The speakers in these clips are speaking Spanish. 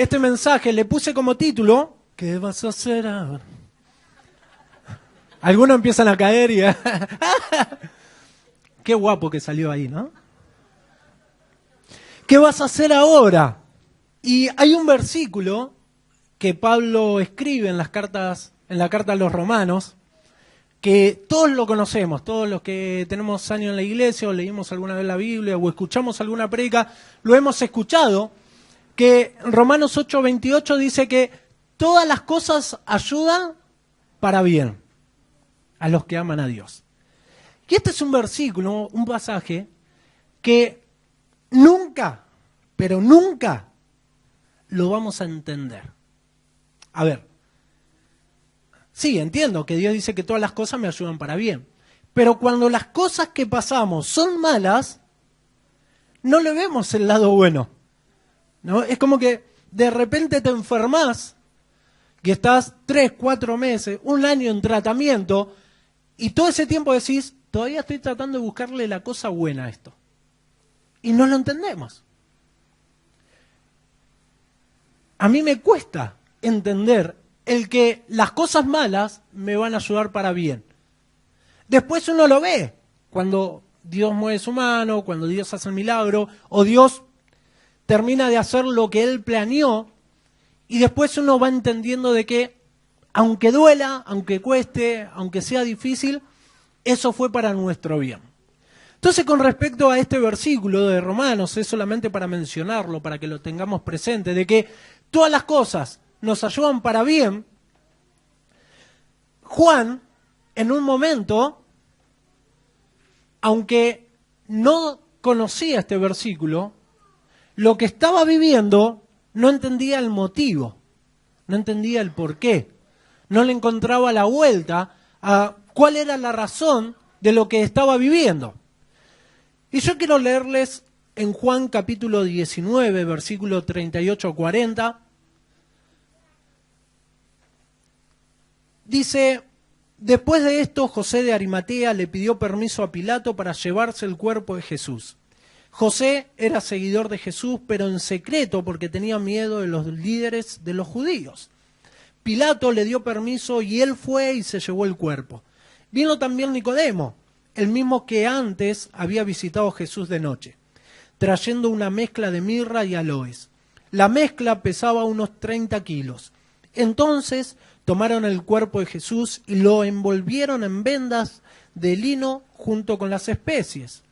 este mensaje le puse como título, ¿qué vas a hacer ahora? Algunos empiezan a caer y... Qué guapo que salió ahí, ¿no? ¿Qué vas a hacer ahora? Y hay un versículo que Pablo escribe en la carta a los Romanos, que todos lo conocemos, todos los que tenemos años en la iglesia o leímos alguna vez la Biblia o escuchamos alguna predica, lo hemos escuchado, que Romanos 8:28 dice que todas las cosas ayudan para bien a los que aman a Dios. Y este es un versículo, un pasaje, que nunca, pero nunca lo vamos a entender. A ver, sí, entiendo que Dios dice que todas las cosas me ayudan para bien, pero cuando las cosas que pasamos son malas, no le vemos el lado bueno, ¿no? Es como que de repente te enfermas, que estás 3, 4 meses, un año en tratamiento, y todo ese tiempo decís, todavía estoy tratando de buscarle la cosa buena a esto. Y no lo entendemos. A mí me cuesta entender el que las cosas malas me van a ayudar para bien. Después uno lo ve, cuando Dios mueve su mano, cuando Dios hace el milagro, o Dios termina de hacer lo que Él planeó, y después uno va entendiendo de que, aunque duela, aunque cueste, aunque sea difícil, eso fue para nuestro bien. Entonces, con respecto a este versículo de Romanos, es solamente para mencionarlo, para que lo tengamos presente, de que todas las cosas nos ayudan para bien. Juan, en un momento, aunque no conocía este versículo, lo que estaba viviendo no entendía el motivo, no entendía el porqué, no le encontraba la vuelta a cuál era la razón de lo que estaba viviendo. Y yo quiero leerles en Juan capítulo 19, versículo 38-40. Dice, después de esto, José de Arimatea le pidió permiso a Pilato para llevarse el cuerpo de Jesús. José era seguidor de Jesús, pero en secreto porque tenía miedo de los líderes de los judíos. Pilato le dio permiso y él fue y se llevó el cuerpo. Vino también Nicodemo, el mismo que antes había visitado a Jesús de noche, trayendo una mezcla de mirra y aloes. La mezcla pesaba unos 30 kilos. Entonces tomaron el cuerpo de Jesús y lo envolvieron en vendas de lino junto con las especies.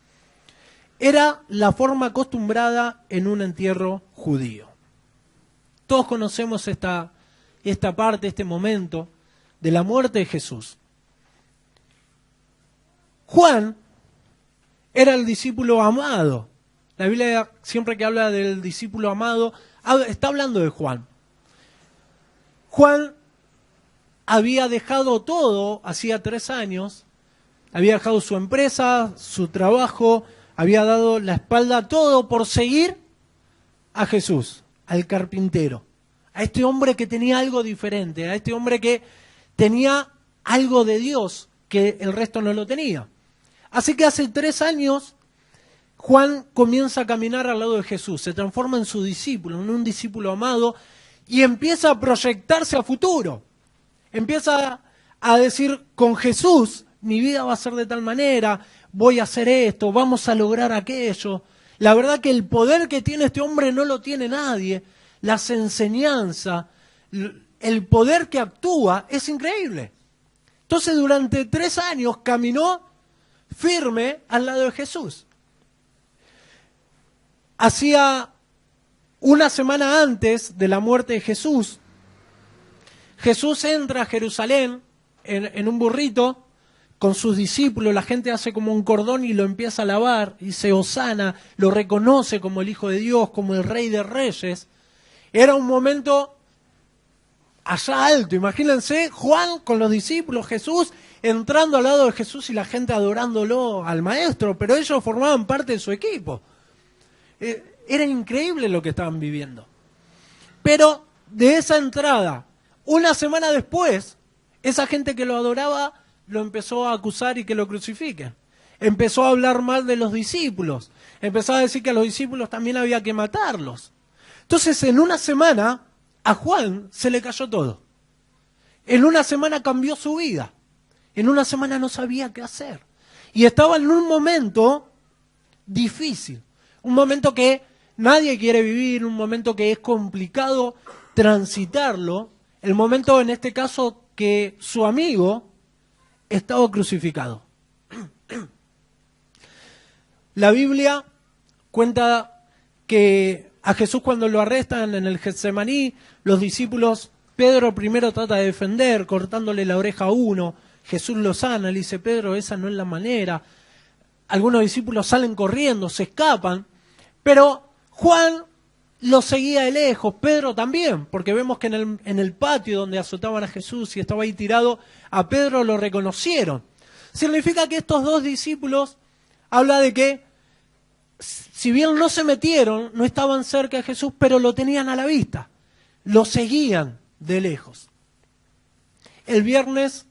Era la forma acostumbrada en un entierro judío. Todos conocemos esta parte, este momento de la muerte de Jesús. Juan era el discípulo amado. La Biblia siempre que habla del discípulo amado, está hablando de Juan. Juan había dejado todo, hacía 3 años, había dejado su empresa, su trabajo, había dado la espalda a todo por seguir a Jesús, al carpintero, a este hombre que tenía algo diferente, a este hombre que tenía algo de Dios que el resto no lo tenía. Así que hace 3 años Juan comienza a caminar al lado de Jesús, se transforma en su discípulo, en un discípulo amado, y empieza a proyectarse a futuro. Empieza a decir, con Jesús mi vida va a ser de tal manera, voy a hacer esto, vamos a lograr aquello. La verdad que el poder que tiene este hombre no lo tiene nadie. Las enseñanzas, el poder que actúa es increíble. Entonces durante 3 años caminó firme al lado de Jesús. Hacía una semana antes de la muerte de Jesús, Jesús entra a Jerusalén en un burrito con sus discípulos, la gente hace como un cordón y lo empieza a alabar, y se hosana, lo reconoce como el Hijo de Dios, como el Rey de Reyes. Era un momento allá alto, imagínense, Juan con los discípulos, Jesús entrando al lado de Jesús y la gente adorándolo al Maestro, pero ellos formaban parte de su equipo. Era increíble lo que estaban viviendo. Pero de esa entrada, una semana después, esa gente que lo adoraba lo empezó a acusar y que lo crucifiquen. Empezó a hablar mal de los discípulos. Empezó a decir que a los discípulos también había que matarlos. Entonces, en una semana, a Juan se le cayó todo. En una semana cambió su vida. En una semana no sabía qué hacer. Y estaba en un momento difícil. Un momento que nadie quiere vivir, un momento que es complicado transitarlo. El momento, en este caso, que su amigo estaba crucificado. La Biblia cuenta que a Jesús, cuando lo arrestan en el Getsemaní, los discípulos, Pedro primero trata de defender, cortándole la oreja a uno. Jesús lo sana, le dice: Pedro, esa no es la manera. Algunos discípulos salen corriendo, se escapan, pero Juan lo seguía de lejos, Pedro también, porque vemos que en el patio donde azotaban a Jesús y estaba ahí tirado, a Pedro lo reconocieron. Significa que estos dos discípulos, habla de que, si bien no se metieron, no estaban cerca de Jesús, pero lo tenían a la vista, lo seguían de lejos. El viernes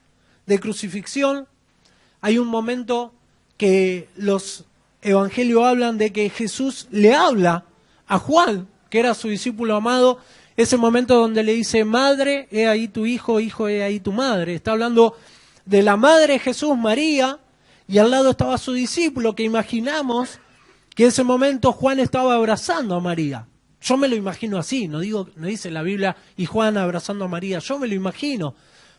de crucifixión hay un momento que los evangelios hablan de que Jesús le habla a Juan, que era su discípulo amado, ese momento donde le dice: madre, he ahí tu hijo, hijo, he ahí tu madre. Está hablando de la madre de Jesús, María, y al lado estaba su discípulo, que imaginamos que en ese momento Juan estaba abrazando a María. Yo me lo imagino así, no dice la Biblia y Juan abrazando a María, yo me lo imagino,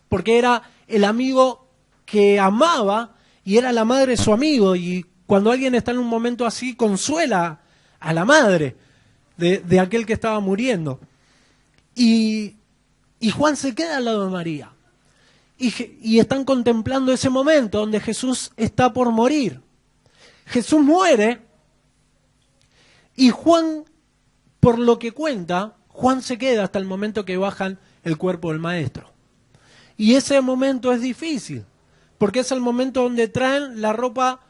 porque era el amigo que amaba y era la madre de su amigo, y cuando alguien está en un momento así, consuela a la madre de aquel que estaba muriendo. Y Juan se queda al lado de María. Y están contemplando ese momento donde Jesús está por morir. Jesús muere y Juan, por lo que cuenta, Juan se queda hasta el momento que bajan el cuerpo del maestro. Y ese momento es difícil, porque es el momento donde traen la ropa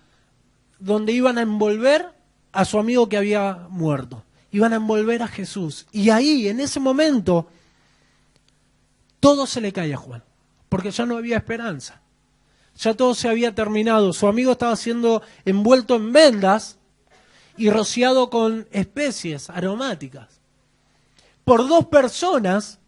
donde iban a envolver a su amigo que había muerto. Iban a envolver a Jesús. Y ahí, en ese momento, todo se le cae a Juan, porque ya no había esperanza. Ya todo se había terminado. Su amigo estaba siendo envuelto en vendas y rociado con especies aromáticas por dos personas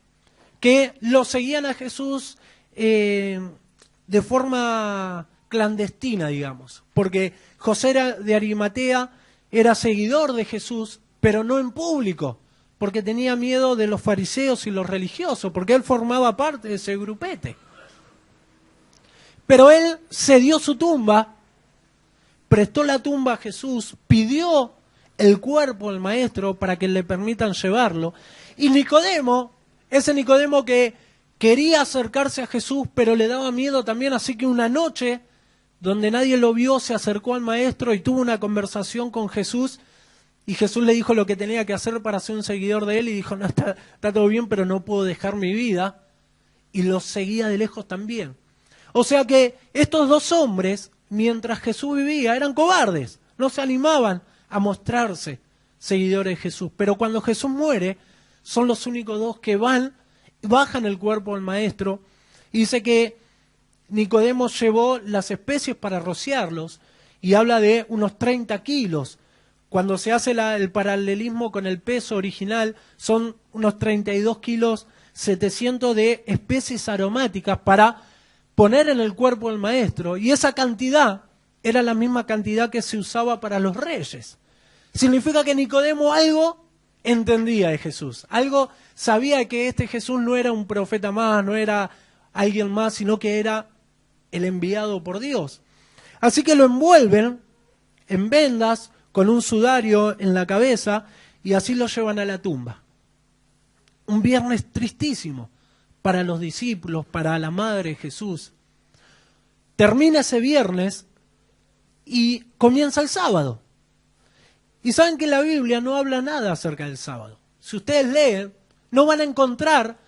que lo seguían a Jesús de forma clandestina, digamos, porque José de Arimatea era seguidor de Jesús, pero no en público, porque tenía miedo de los fariseos y los religiosos, porque él formaba parte de ese grupete. Pero él cedió su tumba, prestó la tumba a Jesús, pidió el cuerpo al maestro para que le permitan llevarlo, y Nicodemo, ese Nicodemo que quería acercarse a Jesús, pero le daba miedo también, así que una noche, donde nadie lo vio, se acercó al maestro y tuvo una conversación con Jesús, y Jesús le dijo lo que tenía que hacer para ser un seguidor de él, y dijo: no, está todo bien, pero no puedo dejar mi vida, y lo seguía de lejos también. O sea que estos dos hombres, mientras Jesús vivía, eran cobardes, no se animaban a mostrarse seguidores de Jesús, pero cuando Jesús muere, son los únicos dos que bajan el cuerpo del maestro, y dice que Nicodemo llevó las especies para rociarlos, y habla de unos 30 kilos. Cuando se hace el paralelismo con el peso original, son unos 32 kilos 700 de especies aromáticas para poner en el cuerpo del maestro, y esa cantidad era la misma cantidad que se usaba para los reyes. Significa que Nicodemo algo entendía de Jesús, algo sabía, que este Jesús no era un profeta más, no era alguien más, sino que era el enviado por Dios. Así que lo envuelven en vendas, con un sudario en la cabeza, y así lo llevan a la tumba. Un viernes tristísimo para los discípulos, para la madre de Jesús. Termina ese viernes y comienza el sábado. Y saben que la Biblia no habla nada acerca del sábado. Si ustedes leen, no van a encontrar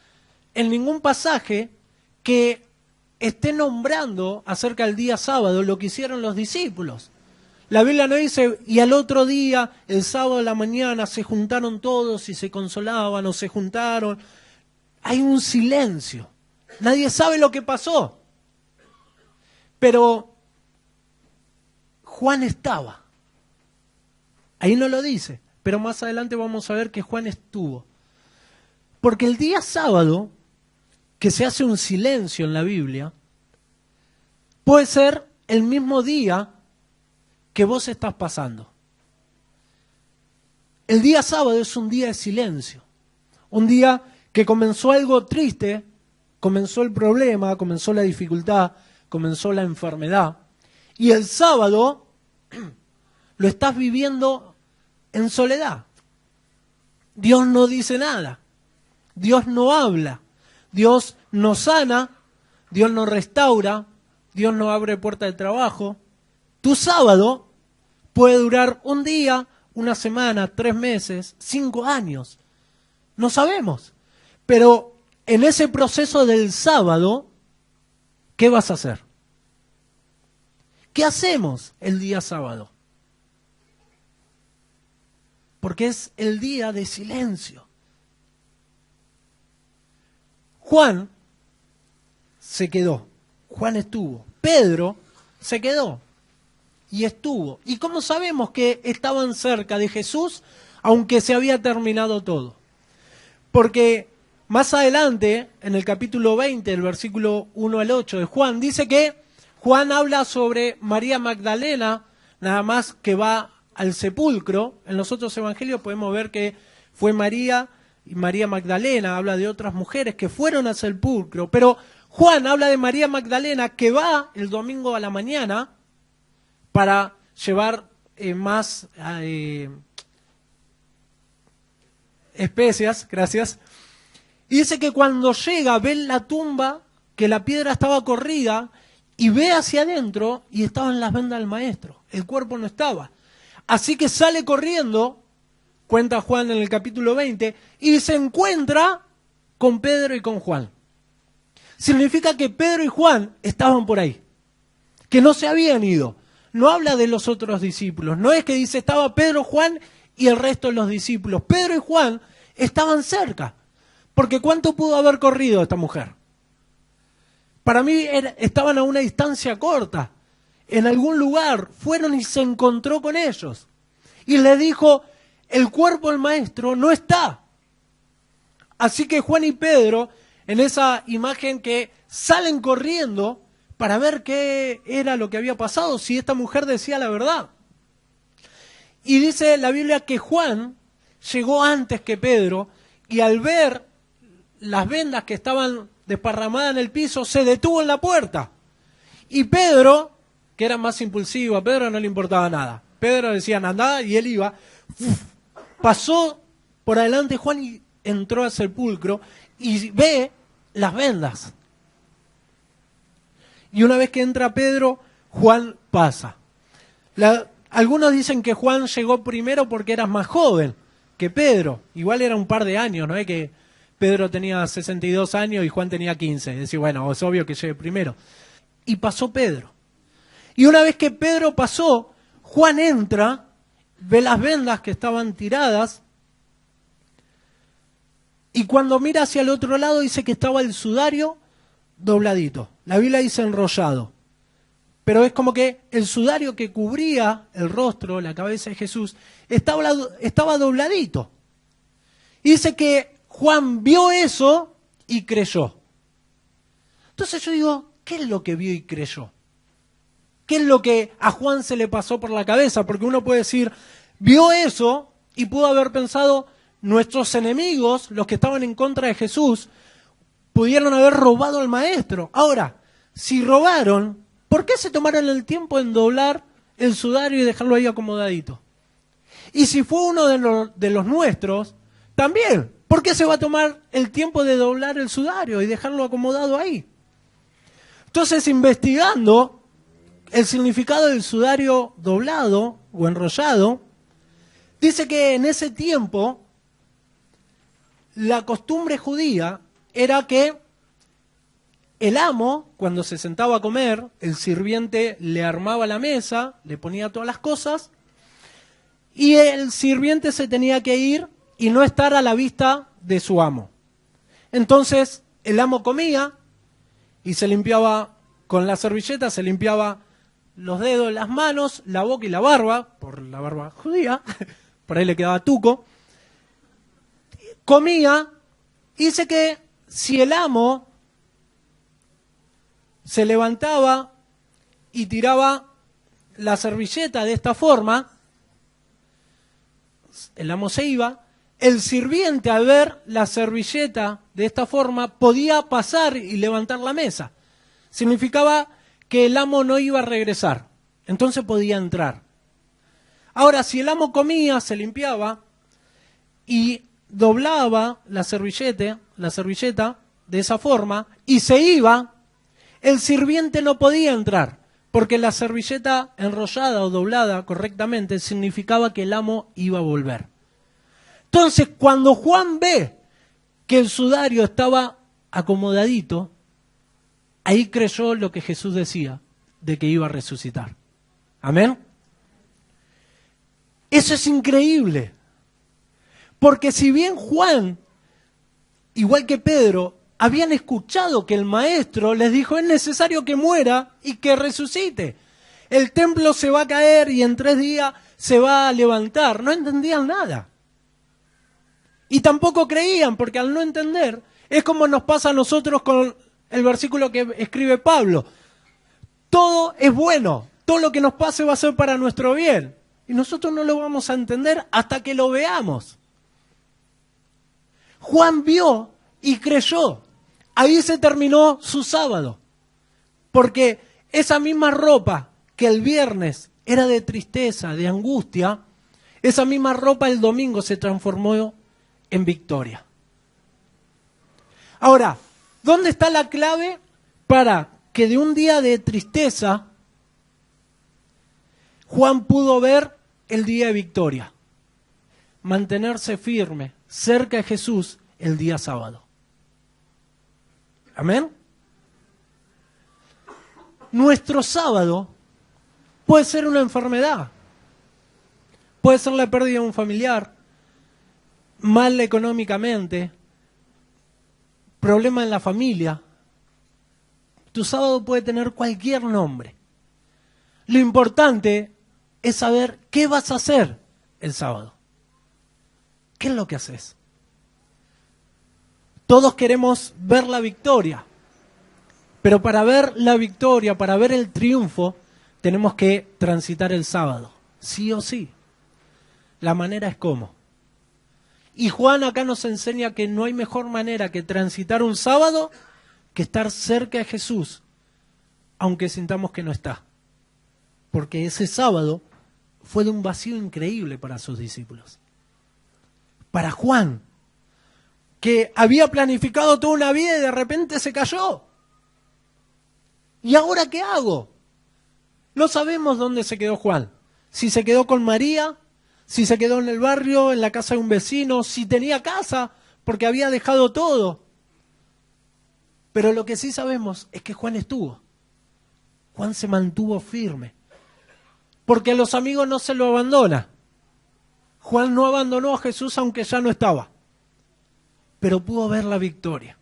en ningún pasaje que esté nombrando acerca del día sábado lo que hicieron los discípulos. La Biblia no dice: y al otro día, el sábado de la mañana, se juntaron todos y se consolaban, o se juntaron. Hay un silencio. Nadie sabe lo que pasó. Pero Juan estaba. Ahí no lo dice, pero más adelante vamos a ver que Juan estuvo. Porque el día sábado, que se hace un silencio en la Biblia, puede ser el mismo día que vos estás pasando. El día sábado es un día de silencio, un día que comenzó algo triste, comenzó el problema, comenzó la dificultad, comenzó la enfermedad, y el sábado lo estás viviendo en soledad. Dios no dice nada, Dios no habla, Dios no sana, Dios no restaura, Dios no abre puerta de trabajo. Tu sábado puede durar un día, una semana, 3 meses, 5 años. No sabemos. Pero en ese proceso del sábado, ¿qué vas a hacer? ¿Qué hacemos el día sábado? Porque es el día de silencio. Juan se quedó. Juan estuvo. Pedro se quedó. Y estuvo. ¿Y cómo sabemos que estaban cerca de Jesús, aunque se había terminado todo? Porque más adelante, en el capítulo 20, el versículo 1 al 8 de Juan, dice que Juan habla sobre María Magdalena, nada más que va al sepulcro. En los otros evangelios podemos ver que fue María y María Magdalena, habla de otras mujeres que fueron al sepulcro, pero Juan habla de María Magdalena que va el domingo a la mañana para llevar más especias, gracias. Y dice que cuando llega, ve en la tumba que la piedra estaba corrida y ve hacia adentro y estaban las vendas del maestro. El cuerpo no estaba. Así que sale corriendo, cuenta Juan en el capítulo 20, y se encuentra con Pedro y con Juan. Significa que Pedro y Juan estaban por ahí, que no se habían ido. No habla de los otros discípulos, no es que dice estaba Pedro, Juan y el resto de los discípulos. Pedro y Juan estaban cerca, porque ¿cuánto pudo haber corrido esta mujer? Para mí estaban a una distancia corta, en algún lugar, fueron y se encontró con ellos. Y le dijo, el cuerpo del maestro no está. Así que Juan y Pedro, en esa imagen que salen corriendo para ver qué era lo que había pasado, si esta mujer decía la verdad. Y dice la Biblia que Juan llegó antes que Pedro y al ver las vendas que estaban desparramadas en el piso, se detuvo en la puerta. Y Pedro, que era más impulsivo, a Pedro no le importaba nada. Pedro decía andá y él iba. Pasó por adelante Juan y entró al sepulcro y ve las vendas. Y una vez que entra Pedro, Juan pasa. Algunos dicen que Juan llegó primero porque era más joven que Pedro. Igual era un par de años, ¿no es que Pedro tenía 62 años y Juan tenía 15? Es decir, bueno, es obvio que llegue primero. Y pasó Pedro. Y una vez que Pedro pasó, Juan entra, ve las vendas que estaban tiradas, y cuando mira hacia el otro lado dice que estaba el sudario dobladito. La Biblia dice enrollado. Pero es como que el sudario que cubría el rostro, la cabeza de Jesús, estaba dobladito. Y dice que Juan vio eso y creyó. Entonces yo digo, ¿qué es lo que vio y creyó? ¿Qué es lo que a Juan se le pasó por la cabeza? Porque uno puede decir, vio eso y pudo haber pensado, nuestros enemigos, los que estaban en contra de Jesús, pudieron haber robado al maestro. Ahora, si robaron, ¿por qué se tomaron el tiempo en doblar el sudario y dejarlo ahí acomodadito? Y si fue uno de los nuestros, también, ¿por qué se va a tomar el tiempo de doblar el sudario y dejarlo acomodado ahí? Entonces, investigando el significado del sudario doblado o enrollado, dice que en ese tiempo la costumbre judía era que el amo, cuando se sentaba a comer, el sirviente le armaba la mesa, le ponía todas las cosas, y el sirviente se tenía que ir y no estar a la vista de su amo. Entonces el amo comía y se limpiaba con la servilleta, se limpiaba los dedos, las manos, la boca y la barba, por la barba judía, por ahí le quedaba tuco, comía Dice que si el amo se levantaba y tiraba la servilleta de esta forma, el amo se iba, el sirviente al ver la servilleta de esta forma podía pasar y levantar la mesa. Significaba que el amo no iba a regresar, entonces podía entrar. Ahora, si el amo comía, se limpiaba y doblaba la servilleta de esa forma y se iba, el sirviente no podía entrar, porque la servilleta enrollada o doblada correctamente significaba que el amo iba a volver. Entonces, cuando Juan ve que el sudario estaba acomodadito, ahí creyó lo que Jesús decía, de que iba a resucitar. ¿Amén? Eso es increíble. Porque si bien Juan, igual que Pedro, habían escuchado que el maestro les dijo, es necesario que muera y que resucite. El templo se va a caer y en 3 días se va a levantar. No entendían nada. Y tampoco creían, porque al no entender, es como nos pasa a nosotros con el versículo que escribe Pablo. Todo es bueno, todo lo que nos pase va a ser para nuestro bien. Y nosotros no lo vamos a entender hasta que lo veamos. Juan vio y creyó. Ahí se terminó su sábado. Porque esa misma ropa que el viernes era de tristeza, de angustia, esa misma ropa el domingo se transformó en victoria. Ahora, ¿dónde está la clave para que de un día de tristeza Juan pudo ver el día de victoria? Mantenerse firme, cerca de Jesús el día sábado. ¿Amén? Nuestro sábado puede ser una enfermedad, puede ser la pérdida de un familiar, mal económicamente, problema en la familia. Tu sábado puede tener cualquier nombre. Lo importante es saber qué vas a hacer el sábado. ¿Qué es lo que haces? Todos queremos ver la victoria, pero para ver la victoria, para ver el triunfo, tenemos que transitar el sábado, sí o sí. La manera es cómo. Y Juan acá nos enseña que no hay mejor manera que transitar un sábado que estar cerca de Jesús, aunque sintamos que no está. Porque ese sábado fue de un vacío increíble para sus discípulos. Para Juan, que había planificado toda una vida y de repente se cayó. ¿Y ahora qué hago? No sabemos dónde se quedó Juan. Si se quedó con María, si se quedó en el barrio, en la casa de un vecino, si tenía casa, porque había dejado todo. Pero lo que sí sabemos es que Juan estuvo. Juan se mantuvo firme. Porque a los amigos no se lo abandona. Juan no abandonó a Jesús aunque ya no estaba. Pero pudo ver la victoria.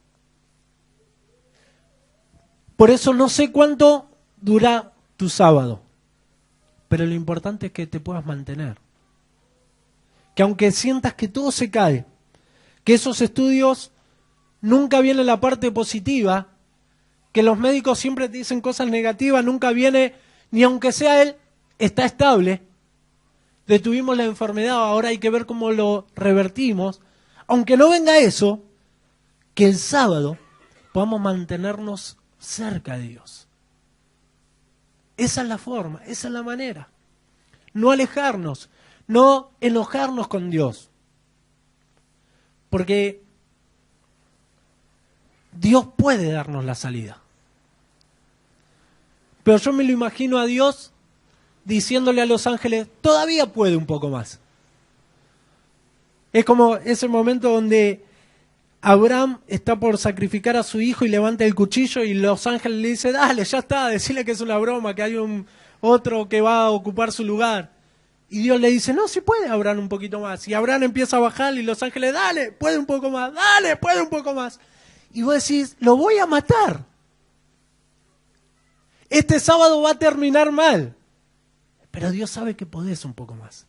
Por eso no sé cuánto dura tu sábado. Pero lo importante es que te puedas mantener. Que aunque sientas que todo se cae, que esos estudios nunca viene la parte positiva, que los médicos siempre te dicen cosas negativas, nunca viene, ni aunque sea él, está estable, detuvimos la enfermedad, ahora hay que ver cómo lo revertimos, aunque no venga eso, que el sábado podamos mantenernos cerca de Dios. Esa es la forma, esa es la manera. No alejarnos, no enojarnos con Dios. Porque Dios puede darnos la salida. Pero yo me lo imagino a Dios diciéndole a los ángeles, todavía puede un poco más. Es como ese momento donde Abraham está por sacrificar a su hijo y levanta el cuchillo y los ángeles le dicen, dale, ya está, decile que es una broma, que hay otro que va a ocupar su lugar. Y Dios le dice, no, sí puede Abraham un poquito más. Y Abraham empieza a bajar y los ángeles, dale, puede un poco más, dale, puede un poco más. Y vos decís, lo voy a matar. Este sábado va a terminar mal. Pero Dios sabe que podés un poco más.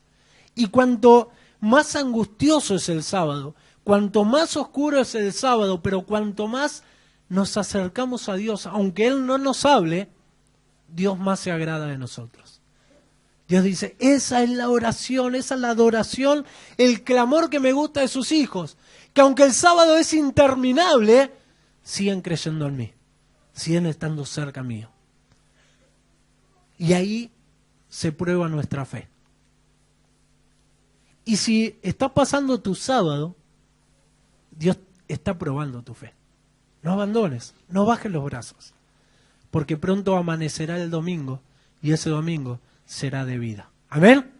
Y cuanto más angustioso es el sábado, Cuanto más oscuro es el sábado, pero cuanto más nos acercamos a Dios, aunque Él no nos hable, Dios más se agrada de nosotros. Dios dice, esa es la oración, esa es la adoración, el clamor que me gusta de sus hijos, que aunque el sábado es interminable, siguen creyendo en mí, siguen estando cerca mío. Y ahí se prueba nuestra fe. Y si estás pasando tu sábado, Dios está probando tu fe. No abandones, no bajes los brazos, porque pronto amanecerá el domingo y ese domingo será de vida. Amén.